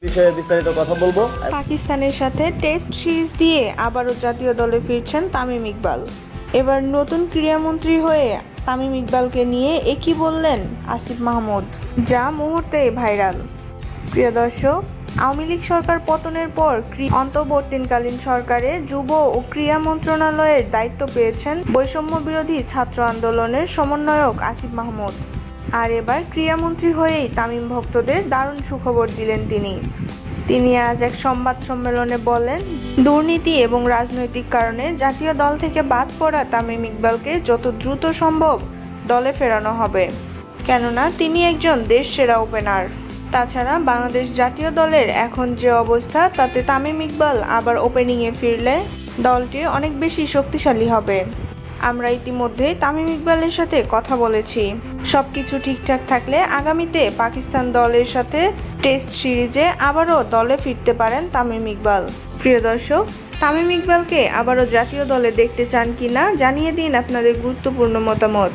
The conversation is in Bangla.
বিষয়ে বিস্তারিত কথা বলবো। পাকিস্তানের সাথে টেস্ট সিরিজ দিয়ে আবারও জাতীয় দলে ফিরছেন তামিম ইকবাল। এবার নতুন ক্রীড়ামন্ত্রী হয়ে তামিম ইকবালকে নিয়ে একই বললেন আসিফ মাহমুদ, যা মুহূর্তেই ভাইরাল। প্রিয় দর্শক, আওয়ামী লীগ সরকার পতনের পর অন্তর্বর্তীকালীন সরকারে যুব ও ক্রীড়া মন্ত্রণালয়ের দায়িত্ব পেয়েছেন বৈষম্য বিরোধী ছাত্র আন্দোলনের সমন্বয়ক আসিফ মাহমুদ। আর এবার ক্রীড়ামন্ত্রী হয়েই তামিম ভক্তদের দারুণ সুখবর দিলেন তিনি আজ এক সংবাদ সম্মেলনে বলেন, দুর্নীতি এবং রাজনৈতিক কারণে জাতীয় দল থেকে বাদ পড়া তামিম ইকবালকে যত দ্রুত সম্ভব দলে ফেরানো হবে, কেননা তিনি একজন দেশসেরা ওপেনার। তাছাড়া বাংলাদেশ জাতীয় দলের এখন যে অবস্থা, তাতে তামিম ইকবাল আবার ওপেনিংয়ে ফিরলে দলটি অনেক বেশি শক্তিশালী হবে। আমরা ইতিমধ্যেই তামিম ইকবালের সাথে কথা বলেছি। সবকিছু ঠিকঠাক থাকলে আগামীতে পাকিস্তান দলের সাথে টেস্ট সিরিজে আবারও দলে ফিরতে পারেন তামিম ইকবাল। প্রিয় দর্শক, তামিম ইকবালকে আবারও জাতীয় দলে দেখতে চান কিনা জানিয়ে দিন আপনাদের গুরুত্বপূর্ণ মতামত।